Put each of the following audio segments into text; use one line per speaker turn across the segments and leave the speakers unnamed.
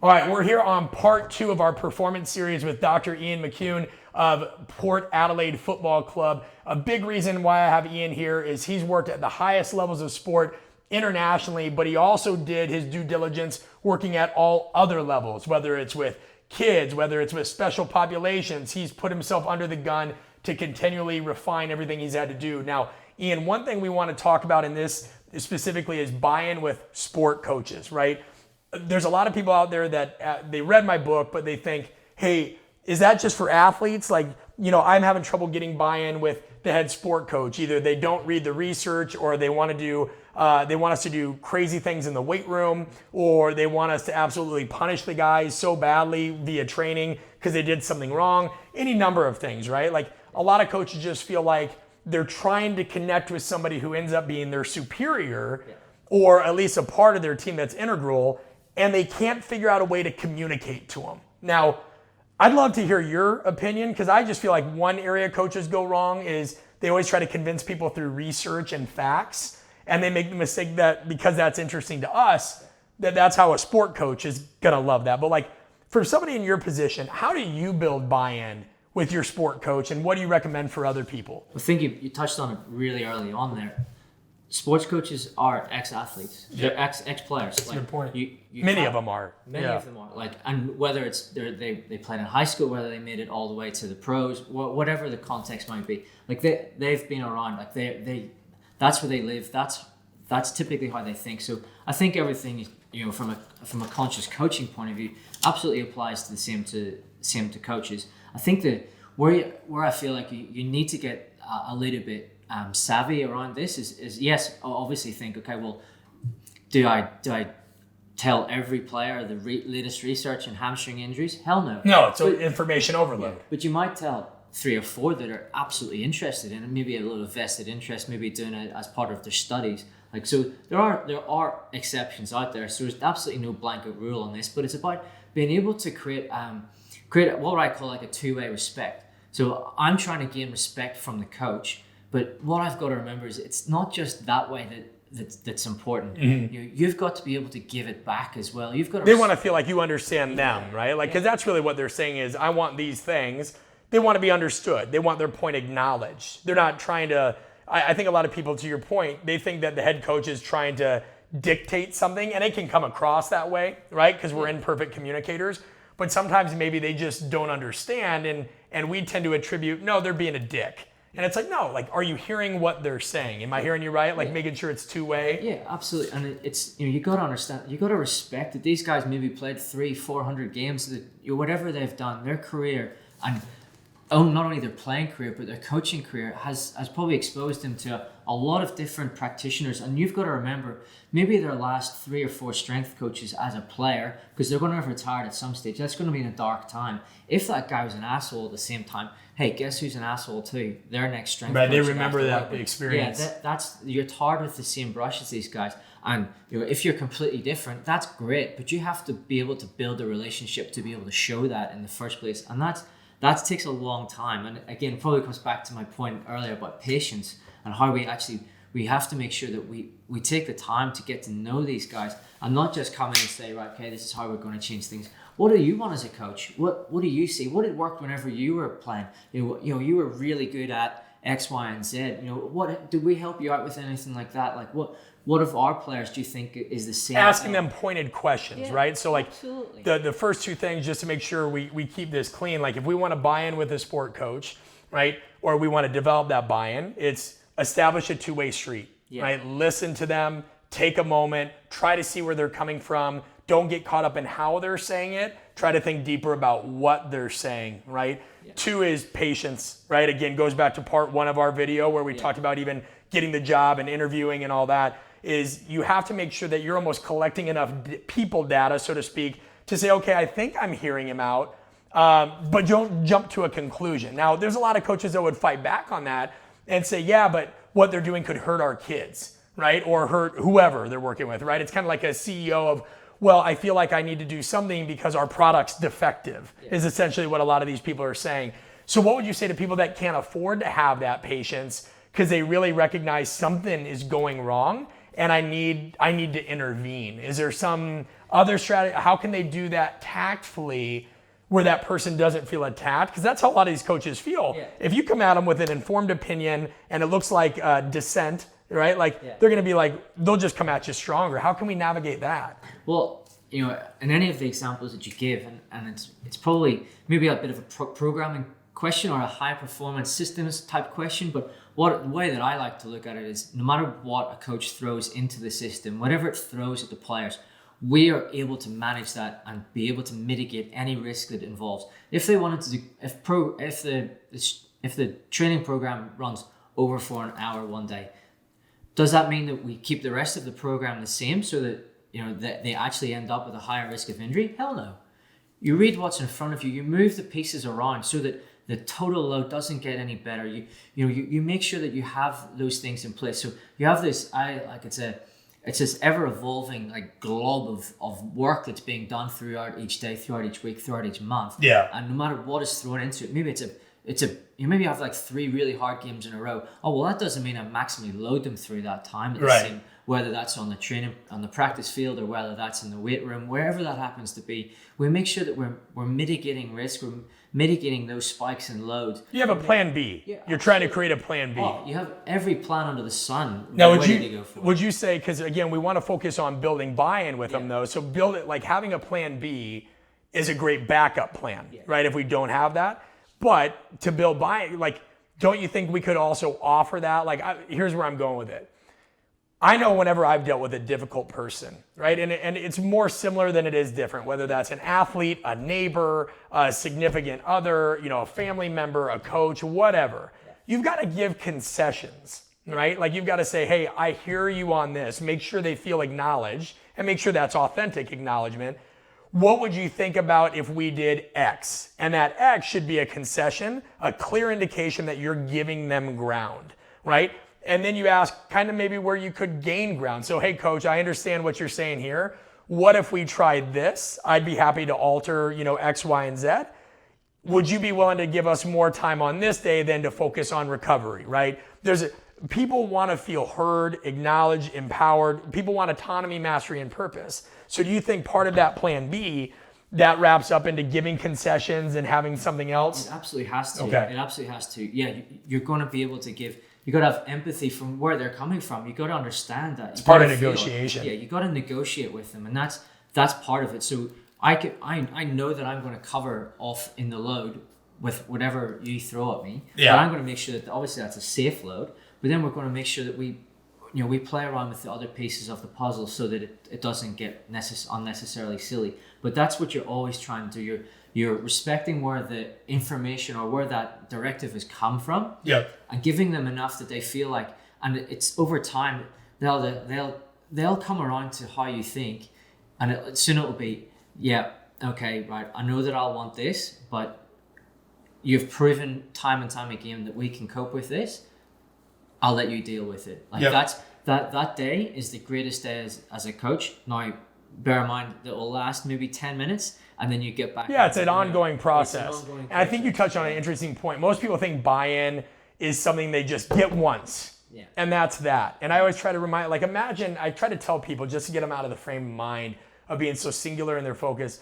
All right, we're here on part 2 of our performance series with Dr. Ian McKeown of Port Adelaide Football Club. A big reason why I have Ian here is he's worked at the highest levels of sport internationally, but he also did his due diligence working at all other levels, whether it's with kids, whether it's with special populations. He's put himself under the gun to continually refine everything he's had to do. Now, Ian, one thing we want to talk about in this specifically is buy-in with sport coaches, right? There's a lot of people out there that they read my book, but they think, hey, is that just for athletes? Like, I'm having trouble getting buy-in with the head sport coach. Either they don't read the research, or they want us to do crazy things in the weight room, or they want us to absolutely punish the guys so badly via training because they did something wrong. Any number of things, right? Like, a lot of coaches just feel like they're trying to connect with somebody who ends up being their superior, or at least a part of their team that's integral, and they can't figure out a way to communicate to them. Now, I'd love to hear your opinion, because I just feel like one area coaches go wrong is they always try to convince people through research and facts, and they make the mistake that because that's interesting to us, that's how a sport coach is gonna love that. But like, for somebody in your position, how do you build buy-in with your sport coach, and what do you recommend for other people?
I think you touched on it really early on there. Sports coaches are ex-athletes. They're ex-players.
That's a good point.
Many
of them are.
Many of them are. And whether it's they played in high school, whether they made it all the way to the pros, whatever the context might be, like they've been around. Like they that's where they live. That's typically how they think. So I think everything from a conscious coaching point of view absolutely applies to the same to coaches. I think that where I feel like you need to get a little bit savvy around this is yes, I'll obviously think, okay, well, do I tell every player the latest research on hamstring injuries? Hell no.
No, it's information overload.
Yeah, but you might tell 3 or 4 that are absolutely interested in it, maybe a little vested interest, maybe doing it as part of their studies. Like, so there are exceptions out there. So there's absolutely no blanket rule on this, but it's about being able to create what I call like a two-way respect. So I'm trying to gain respect from the coach, but what I've got to remember is it's not just that way that's important. Mm-hmm. You've got to be able to give it back as well. You've got to.
They want to feel like you understand them, right? Like, because that's really what they're saying is, I want these things. They want to be understood. They want their point acknowledged. They're not trying to. I think a lot of people, to your point, they think that the head coach is trying to dictate something, and it can come across that way, right? Because we're imperfect communicators. But sometimes maybe they just don't understand, and we tend to attribute, no, they're being a dick. And it's like, no, like, are you hearing what they're saying? Am I hearing you right? Like, making sure it's two-way?
Yeah, absolutely. And it's, you got to understand, you got to respect that these guys maybe played 300-400 games, that whatever they've done, their career, and not only their playing career, but their coaching career has probably exposed them to a lot of different practitioners. And you've got to remember, maybe their last 3 or 4 strength coaches as a player, because they're going to have retired at some stage, that's going to be in a dark time. If that guy was an asshole at the same time, hey, guess who's an asshole too? Their next strength coach.
Right, they remember that experience.
Yeah, that's you're tarred with the same brush as these guys. And if you're completely different, that's great, but you have to be able to build a relationship to be able to show that in the first place. And that takes a long time. And again, probably comes back to my point earlier about patience and how we have to make sure that we take the time to get to know these guys and not just come in and say, right, okay, this is how we're going to change things. What do you want as a coach? What do you see? What had worked whenever you were playing? You were really good at X, Y, and Z. What did we help you out with anything like that? Like what of our players do you think is the same?
Asking them pointed questions, right? So like
absolutely.
the first 2 things, just to make sure we keep this clean. Like, if we want to buy in with a sport coach, right, or we want to develop that buy-in, it's establish a 2-way street, right? Listen to them, take a moment, try to see where they're coming from. Don't get caught up in how they're saying it. Try to think deeper about what they're saying, right? 2 is patience, right? Again, goes back to part 1 of our video where we talked about even getting the job and interviewing and all that, is you have to make sure that you're almost collecting enough people data, so to speak, to say, okay, I think I'm hearing him out, but don't jump to a conclusion. Now, there's a lot of coaches that would fight back on that and say, yeah, but what they're doing could hurt our kids, right? Or hurt whoever they're working with, right? It's kind of like a CEO of, well, I feel like I need to do something because our product's defective, is essentially what a lot of these people are saying. So what would you say to people that can't afford to have that patience because they really recognize something is going wrong and I need to intervene? Is there some other strategy, how can they do that tactfully where that person doesn't feel attacked? Because that's how a lot of these coaches feel.
Yeah.
If you come at them with an informed opinion and it looks like dissent, right? Like they're going to be like, they'll just come at you stronger. How can we navigate that?
Well, you know, in any of the examples that you give, and it's probably maybe a bit of a programming question or a high performance systems type question, but the way that I like to look at it is no matter what a coach throws into the system, whatever it throws at the players, we are able to manage that and be able to mitigate any risk that it involves. If they wanted to do, if the training program runs over for an hour one day, does that mean that we keep the rest of the program the same so that, you know, that they actually end up with a higher risk of injury? Hell no. You read what's in front of you. You move the pieces around so that the total load doesn't get any better. You make sure that you have those things in place. So you have this. It's this ever evolving like glob of work that's being done throughout each day, throughout each week, throughout each month.
Yeah.
And no matter what is thrown into it, maybe you maybe have like 3 really hard games in a row. Oh well, that doesn't mean I maximally load them through that time at the same, whether that's on the training, on the practice field, or whether that's in the weight room, wherever that happens to be. We make sure that we're mitigating risk, we're mitigating those spikes in load.
You have a plan B. Yeah, you're trying to create a plan B.
Oh, you have every plan under the sun
now,
ready to go for.
Would you say, because again, we want to focus on building buy-in with them though, so build it, like having a plan B is a great backup plan, right? If we don't have that. But to build buy-in, like, don't you think we could also offer that? Like, here's where I'm going with it. I know whenever I've dealt with a difficult person, right? And it's more similar than it is different, whether that's an athlete, a neighbor, a significant other, you know, a family member, a coach, whatever. You've got to give concessions, right? Like you've got to say, hey, I hear you on this. Make sure they feel acknowledged and make sure that's authentic acknowledgement. What would you think about if we did X? And that X should be a concession, a clear indication that you're giving them ground, right? And then you ask kind of maybe where you could gain ground. So, hey, coach, I understand what you're saying here. What if we tried this? I'd be happy to alter, you know, X, Y, and Z. Would you be willing to give us more time on this day than to focus on recovery, right? People want to feel heard, acknowledged, empowered. People want autonomy, mastery, and purpose. So do you think part of that plan B that wraps up into giving concessions and having something else?
It absolutely has to.
Okay.
It absolutely has to. Yeah, you're going to be able to give. You got to have empathy from where they're coming from. You got to understand that.
It's part of negotiation.
Yeah, you got to negotiate with them, and that's part of it. So I know that I'm going to cover off in the load with whatever you throw at me.
Yeah.
But I'm going to make sure that obviously that's a safe load. But then we're going to make sure that we play around with the other pieces of the puzzle so that it doesn't get unnecessarily silly. But that's what you're always trying to do. You're respecting where the information or where that directive has come from, and giving them enough that they feel like, and it's over time they'll come around to how you think, and soon it'll be, okay, right, I know that I'll want this, but you've proven time and time again that we can cope with this. I'll let you deal with it. Like that day is the greatest day as a coach. Now, bear in mind that it will last maybe 10 minutes and then you get back.
Yeah, it's an ongoing process. And I think you touched on an interesting point. Most people think buy-in is something they just get once. Yeah. And that's that. And I always try to remind, like imagine, I try to tell people just to get them out of the frame of mind of being so singular in their focus.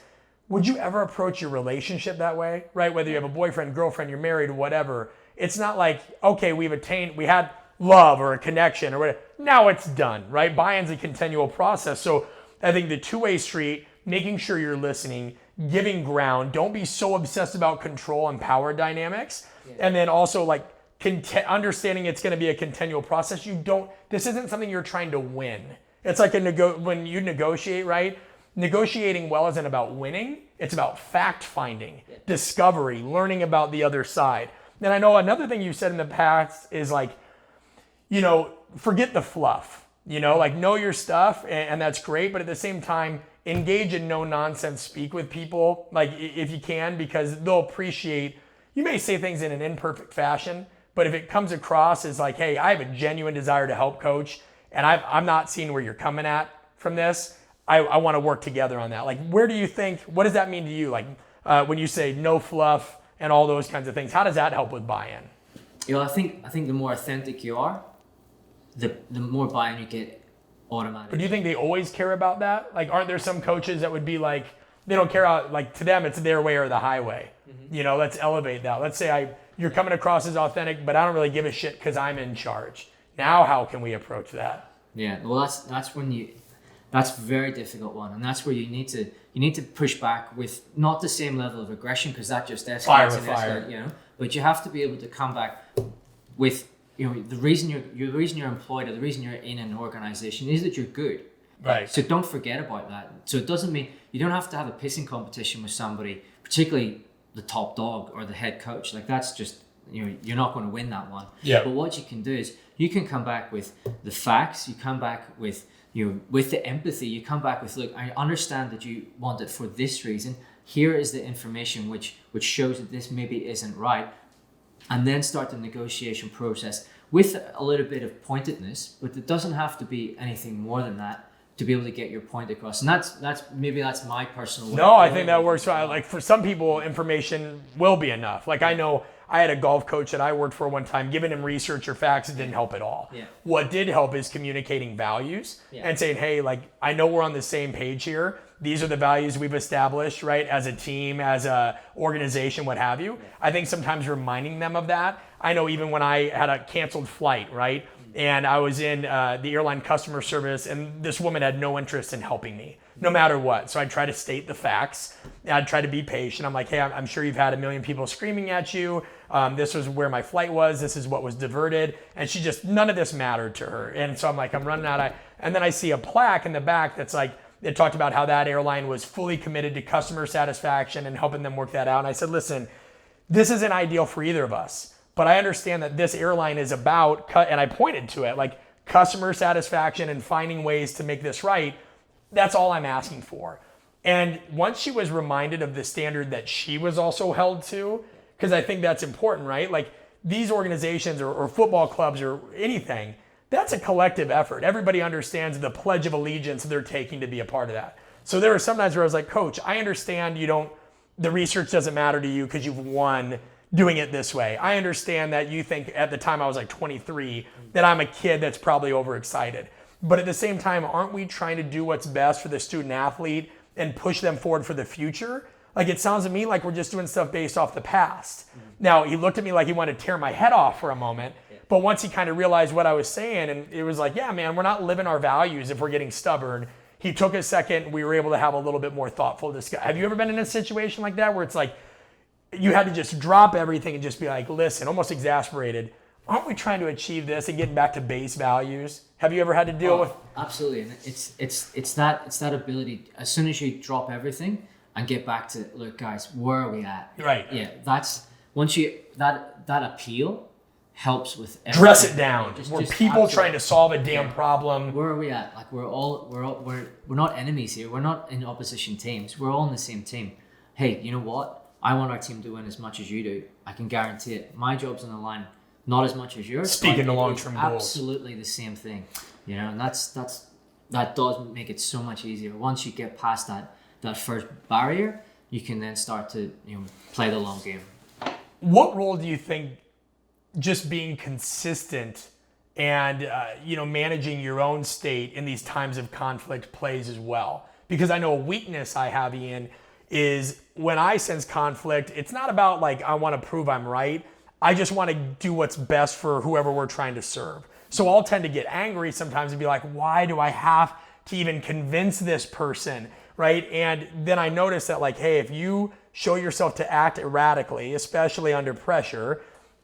Would you ever approach your relationship that way, right? Whether you have a boyfriend, girlfriend, you're married, whatever. It's not like, okay, we had love or a connection or whatever. Now it's done, right? Buy-in's a continual process. So I think the two-way street, making sure you're listening, giving ground, don't be so obsessed about control and power dynamics. Yeah. And then also like understanding it's going to be a continual process. This isn't something you're trying to win. It's like when you negotiate, right? Negotiating well isn't about winning. It's about fact finding, discovery, learning about the other side. And I know another thing you said in the past is like, forget the fluff, like know your stuff and that's great. But at the same time, engage in no nonsense speak with people, like if you can, because they'll appreciate, you may say things in an imperfect fashion, but if it comes across as like, hey, I have a genuine desire to help coach and I'm not seeing where you're coming at from this, I want to work together on that. Like, what does that mean to you? Like when you say no fluff and all those kinds of things, how does that help with buy-in?
I think the more authentic you are, the more buy-in you get automatic.
But do you think they always care about that? Like, aren't there some coaches that would be like, they don't care how, like, to them, it's their way or the highway. You know, let's elevate that. Let's say you're coming across as authentic, but I don't really give a shit because I'm in charge. Now, how can we approach that?
Yeah, well, that's a very difficult one, and that's where you need to push back with not the same level of aggression, because that just escalates and escalates, you know. But you have to be able to come back with, you know, the reason you're employed, or the reason you're in an organization is that you're good.
Right.
So don't forget about that. So it doesn't mean you don't have to have a pissing competition with somebody, particularly the top dog or the head coach. Like, that's just, you know, you're not going to win that one.
Yeah.
But what you can do is you can come back with the facts. You come back with, you know, with the empathy. You come back with, look, I understand that you want it for this reason. Here is the information which shows that this maybe isn't right. And then start the negotiation process with a little bit of pointedness, but it doesn't have to be anything more than that to be able to get your point across. And that's my personal way.
No, I think that works fine. Like, for some people, information will be enough. Like, I know I had a golf coach that I worked for one time. Giving him research or facts, it didn't help at all.
Yeah.
What did help is communicating values and saying, hey, like, I know we're on the same page here. These are the values we've established, right? As a team, as a organization, what have you. I think sometimes reminding them of that. I know even when I had a canceled flight, right? And I was in the airline customer service, and this woman had no interest in helping me, no matter what. So I'd try to state the facts. I'd try to be patient. I'm like, hey, I'm sure you've had a million people screaming at you. This was where my flight was. This is what was diverted. And she just, none of this mattered to her. And so I'm like, I'm running out. And then I see a plaque in the back that's like, it talked about how that airline was fully committed to customer satisfaction and helping them work that out. And I said, listen, this isn't ideal for either of us. But I understand that this airline is about, and I pointed to it, like customer satisfaction and finding ways to make this right. That's all I'm asking for. And once she was reminded of the standard that she was also held to, because I think that's important, right? Like, these organizations or football clubs or anything, that's a collective effort. Everybody understands the pledge of allegiance they're taking to be a part of that. So there were some times where I was like, Coach, I understand the research doesn't matter to you because you've won doing it this way. I understand that you think, at the time I was like 23, that I'm a kid that's probably overexcited. But at the same time, aren't we trying to do what's best for the student athlete and push them forward for the future? Like, it sounds to me like we're just doing stuff based off the past. Now, he looked at me like he wanted to tear my head off for a moment. But once he kind of realized what I was saying, and it was like, yeah, man, we're not living our values if we're getting stubborn. He took a second. We were able to have a little bit more thoughtful discussion. Have you ever been in a situation like that where it's like, you had to just drop everything and just be like, listen, almost exasperated, aren't we trying to achieve this and getting back to base values? Have you ever had to deal with?
Absolutely. And it's that ability, as soon as you drop everything and get back to, look, guys, where are we at?
Right.
Yeah. That's once you that appeal helps with everything.
Dress it down. We're
just
people trying to solve a damn problem.
Where are we at? Like, we're not enemies here. We're not in opposition teams. We're all in the same team. Hey, you know what? I want our team to win as much as you do. I can guarantee it. My job's on the line, not as much as yours.
Speaking to long-term goals.
Absolutely the same thing. You know, and that does make it so much easier. Once you get past that first barrier, you can then start to, you know, play the long game.
What role do you think just being consistent and managing your own state in these times of conflict plays as well? Because I know a weakness I have, Ian, is when I sense conflict, it's not about like, I want to prove I'm right. I just want to do what's best for whoever we're trying to serve. So I'll tend to get angry sometimes and be like, why do I have to even convince this person, right? And then I notice that, like, hey, if you show yourself to act erratically, especially under pressure,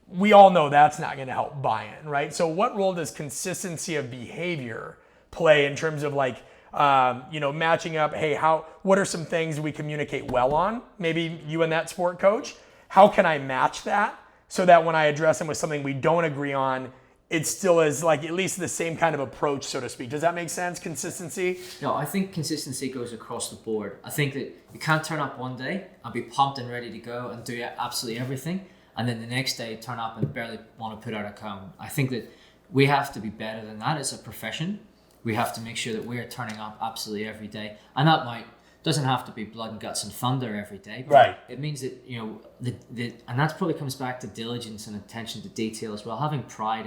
we all know that's not going to help buy-in, right? So what role does consistency of behavior play in terms of like, matching up, hey, what are some things we communicate well on? Maybe you and that sport coach. How can I match that so that when I address them with something we don't agree on, it still is like at least the same kind of approach, so to speak. Does that make sense? Consistency?
No, I think consistency goes across the board. I think that you can't turn up one day and be pumped and ready to go and do absolutely everything, and then the next day turn up and barely want to put out a cone. I think that we have to be better than that as a profession. We have to make sure that we're turning up absolutely every day. And that doesn't have to be blood and guts and thunder every day. But
right.
It means that, and that probably comes back to diligence and attention to detail as well. Having pride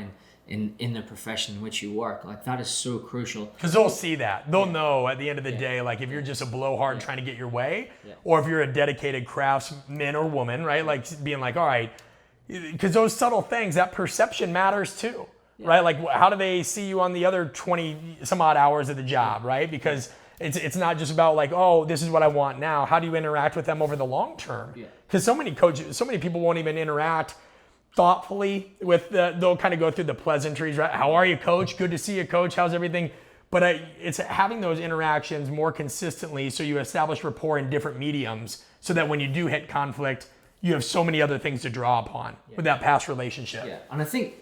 in the profession in which you work. Like that is so crucial.
Because they'll see that. They'll know at the end of the day, like if you're just a blowhard trying to get your way, or if you're a dedicated craftsman or woman, right? Like being like, all right, because those subtle things, that perception matters too, right? Like how do they see you on the other 20 some odd hours of the job, right? Because it's not just about like, oh, this is what I want now. How do you interact with them over the long term? Because so many people won't even interact thoughtfully with they'll kind of go through the pleasantries, right? How are you, coach? Good to see you, coach. How's everything? But it's having those interactions more consistently so you establish rapport in different mediums so that when you do hit conflict, you have so many other things to draw upon with that past relationship.
Yeah, and I think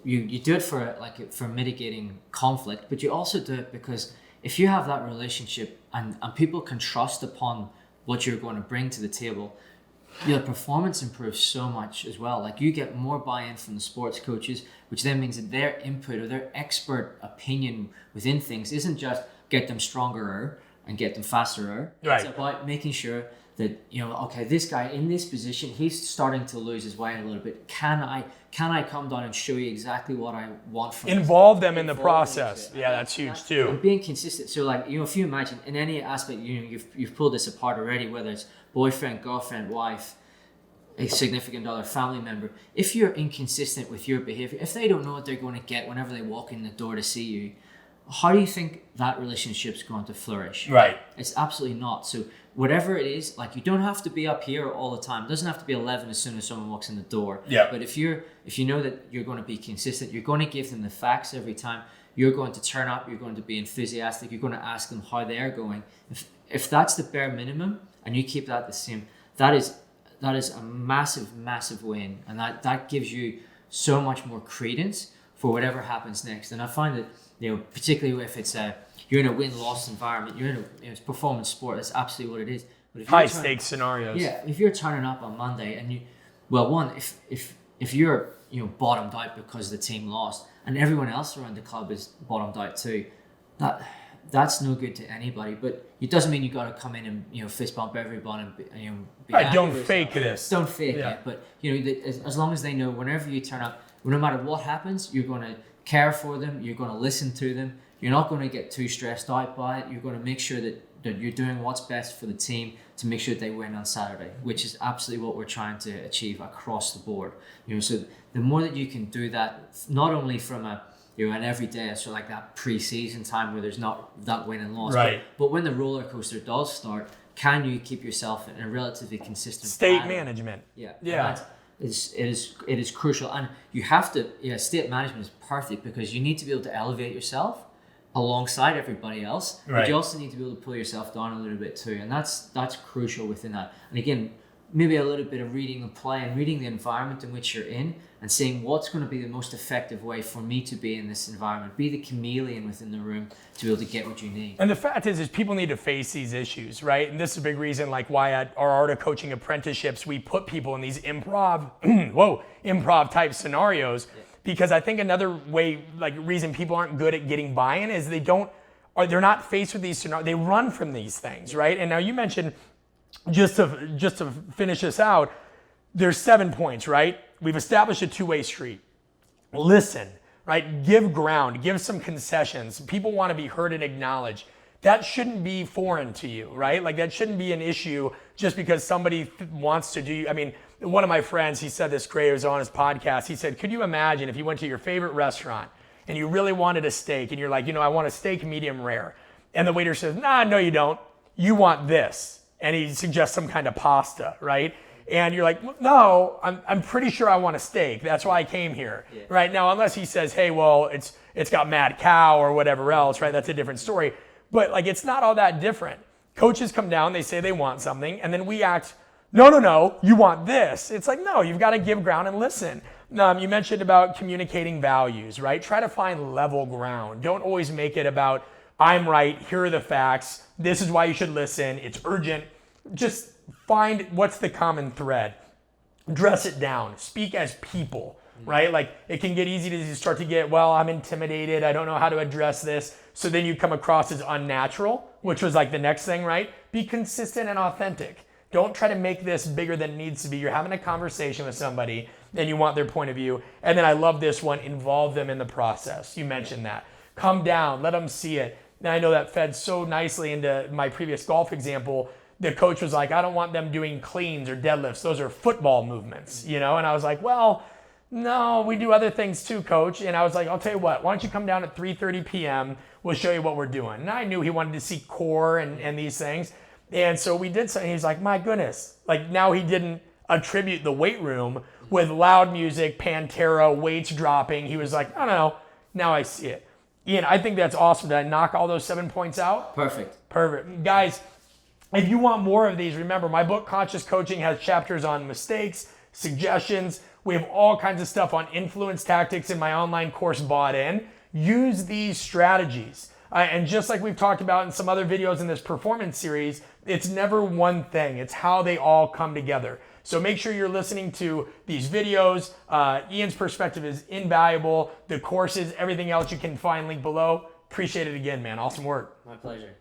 you do it for mitigating conflict, but you also do it because if you have that relationship and people can trust upon what you're going to bring to the table, your performance improves so much as well. Like you get more buy-in from the sports coaches, which then means that their input or their expert opinion within things isn't just get them stronger and get them faster.
Right.
It's about making sure that, okay, this guy in this position, he's starting to lose his way a little bit. Can I come down and show you exactly what I want from
Involve them in the process. Yeah, that's huge too.
And being consistent. So like, if you imagine in any aspect, you've pulled this apart already, whether it's boyfriend, girlfriend, wife, a significant other, family member. If you're inconsistent with your behavior, if they don't know what they're going to get whenever they walk in the door to see you, how do you think that relationship's going to flourish?
Right.
It's absolutely not. So whatever it is, like you don't have to be up here all the time. It doesn't have to be 11 as soon as someone walks in the door.
Yeah.
But if you know that you're going to be consistent, you're going to give them the facts every time. You're going to turn up. You're going to be enthusiastic. You're going to ask them how they're going. If that's the bare minimum and you keep that the same, that is a massive win, and that gives you so much more credence for whatever happens next. And I find that particularly if it's you're in a win-loss environment, you're in it's performance sport. That's absolutely what it is. But if
high stakes scenarios.
Yeah, if you're turning up on Monday and if you're bottomed out because the team lost and everyone else around the club is bottomed out too, that's no good to anybody. But it doesn't mean you got to come in and fist bump everyone and be
right. Don't fake this.
Don't fake it. But as long as they know, whenever you turn up, no matter what happens, you're going to care for them. You're going to listen to them. You're not going to get too stressed out by it. You're going to make sure that you're doing what's best for the team to make sure they win on Saturday, which is absolutely what we're trying to achieve across the board. So the more that you can do that, not only from an every day, so like that pre-season time where there's not that win and loss,
right?
But when the roller coaster does start, can you keep yourself in a relatively consistent
state
pattern?
Management?
Yeah. It is crucial, and you have to. State management is perfect because you need to be able to elevate yourself alongside everybody else,
right.
But you also need to be able to pull yourself down a little bit too, and that's crucial within that. And again, maybe a little bit of reading the play and reading the environment in which you're in and seeing what's going to be the most effective way for me to be in this environment. Be the chameleon within the room to be able to get what you need.
And the fact is people need to face these issues, right? And this is a big reason like why at our Art of Coaching apprenticeships, we put people in these improv type scenarios. Yeah. Because I think another reason people aren't good at getting buy-in is they're not faced with these scenarios. They run from these things, right? And now you mentioned, just to finish this out, there's 7 points, right? We've established a two-way street. Listen, right? Give ground, give some concessions. People want to be heard and acknowledged. That shouldn't be foreign to you, right? Like that shouldn't be an issue just because somebody wants to do. I mean, one of my friends, he said this great, it was on his podcast. He said, could you imagine if you went to your favorite restaurant and you really wanted a steak and you're like, I want a steak medium rare. And the waiter says, nah, no, you don't. You want this. And he suggests some kind of pasta, right? And you're like, no, I'm pretty sure I want a steak. That's why I came here, right? Now, unless he says, hey, well, it's got mad cow or whatever else, right? That's a different story. But like, it's not all that different. Coaches come down, they say they want something, and then we act, no, you want this. It's like, no, you've got to give ground and listen. You mentioned about communicating values, right? Try to find level ground. Don't always make it about, I'm right, here are the facts, this is why you should listen, it's urgent. Just find what's the common thread. Dress it down. Speak as people, right? Like it can get easy to start to get, well, I'm intimidated, I don't know how to address this. So then you come across as unnatural, which was like the next thing, right? Be consistent and authentic. Don't try to make this bigger than it needs to be. You're having a conversation with somebody and you want their point of view. And then I love this one, involve them in the process. You mentioned that. Come down, let them see it. And I know that fed so nicely into my previous golf example. The coach was like, I don't want them doing cleans or deadlifts. Those are football movements, And I was like, well, no, we do other things too, coach. And I was like, I'll tell you what, why don't you come down at 3:30 p.m. We'll show you what we're doing. And I knew he wanted to see core and these things. And so we did something. He's like, my goodness. Like now he didn't attribute the weight room with loud music, Pantera, weights dropping. He was like, I don't know. Now I see it. Ian, I think that's awesome. Did I knock all those 7 points out?
Perfect.
Guys, if you want more of these, remember my book, Conscious Coaching, has chapters on mistakes, suggestions. We have all kinds of stuff on influence tactics in my online course, BuyIn. Use these strategies. And just like we've talked about in some other videos in this performance series, it's never one thing. It's how they all come together. So make sure you're listening to these videos. Ian's perspective is invaluable. The courses, everything else you can find linked below. Appreciate it again, man. Awesome work.
My pleasure.